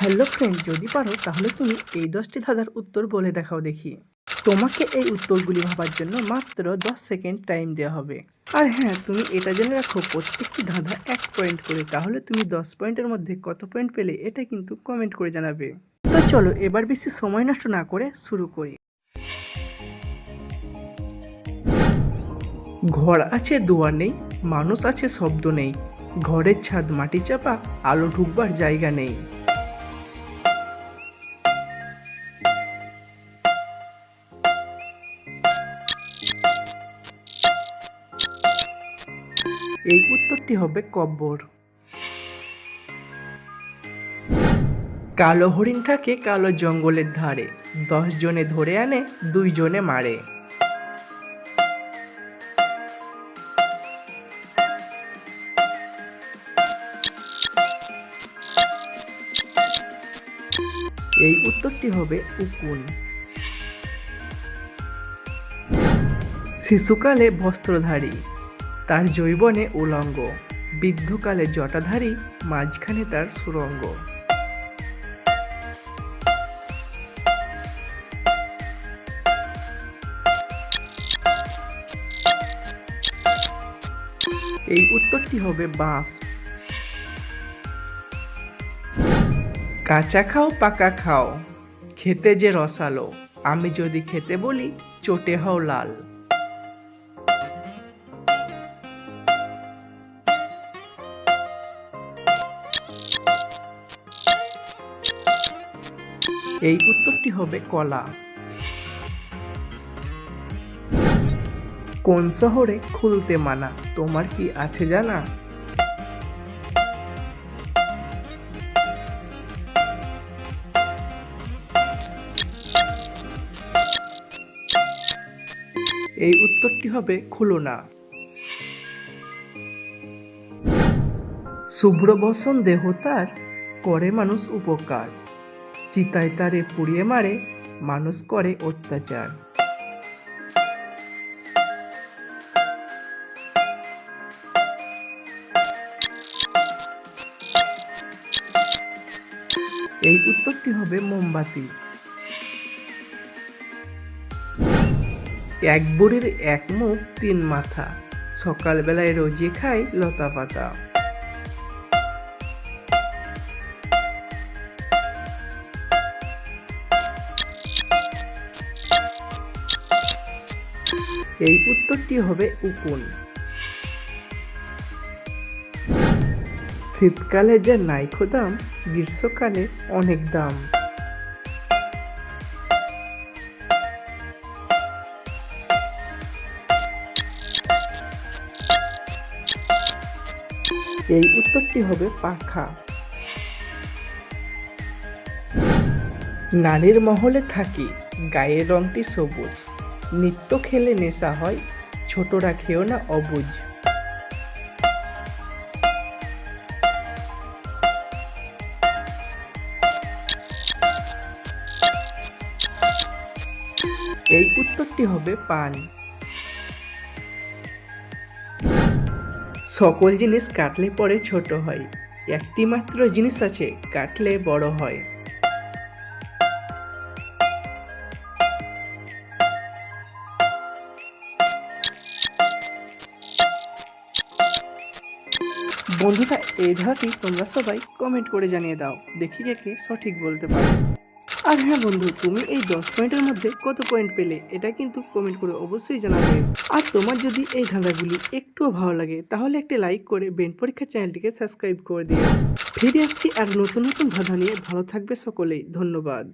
Hello friend, যদি পারো তাহলে তুমি এই 10টি ধাঁধার উত্তর বলে দেখাও দেখি। তোমাকে এই উত্তরগুলি ভাবার জন্য মাত্র 10 সেকেন্ড টাইম দেওয়া হবে। আর হ্যাঁ, তুমি এটা জেনে রাখো প্রত্যেকটি ধাঁধা 1 পয়েন্ট করে, তাহলে তুমি 10 পয়েন্টের মধ্যে কত পয়েন্ট পেলে এটা কিন্তু কমেন্ট করে জানাবে। তো চলো এবার বেশি সময় নষ্ট না করে শুরু করি। ঘর আছে দুয়ার নেই, মানুষ আছে শব্দ নেই, ঘরের ছাদ মাটি চাপা, আলো ঢুকবার জায়গা নেই। এই উত্তরটি হবে কব্বর। কালো হরিণ থাকে কালো জঙ্গলের ধারে, 10 জনে ধরে আনে 2 জনে মারে। এই উত্তরটি হবে উকুন। শিশুকালে বস্ত্রধারী, তার যৌবনে উলঙ্গ, বৃদ্ধকালে জটাধারী, মাঝখানে তার সুরঙ্গ। এই উত্তরটি হবে বাঁশ। কাঁচা খাও পাকা খাও, খেতে যে রসালো, আমি যদি খেতে বলি চটে হও লাল। এই উত্তরটি হবে কলা। কোন শহরে খুলতে মানা, তোমার কি আছে জানা? এই উত্তরটি হবে খুলনা। শুভ্র বসন দেহ তার, করে মানুষ উপকার, চিতায় তারে পুড়িয়ে মারে, মানুষ করে অত্যাচার। এই উত্তরটি হবে মোমবাতি। এক বুড়ির এক মুখ 3 মাথা, সকালবেলায় রোজে খায় লতা পাতা। এই উত্তরটি হবে উকুন। শীতকালে যে নাইকো দাম, গ্রীষ্মকালে অনেক দাম। এই উত্তরটি হবে পাখা। নারীর মহলে থাকি, গায়ের রংটি সবুজ, নিত্য খেলে নেশা হয়, ছোটরা খেও না অবুঝ। এই উত্তরটি হবে পান। সকল জিনিস কাটলে পরে ছোট হয়, একটি মাত্র জিনিস আছে কাটলে বড় হয়। বন্ধুরা, এই ধাঁধাটি তোমরা সবাই কমেন্ট করে জানিয়ে দাও, দেখি কে কে সঠিক বলতে পারে। আর হ্যাঁ বন্ধু, তুমি এই 10 পয়েন্টের মধ্যে কত পয়েন্ট পেলে এটা কিন্তু কমেন্ট করে অবশ্যই জানাবে। আর তোমার যদি এই ধাঁধাগুলি একটুও ভালো লাগে তাহলে একটি লাইক করে ব্রেন পরীক্ষা চ্যানেলটিকে সাবস্ক্রাইব করে দিও। ফিরে আসছি আর নতুন নতুন ধাঁধা নিয়ে। ভালো থাকবে সকলেই, ধন্যবাদ।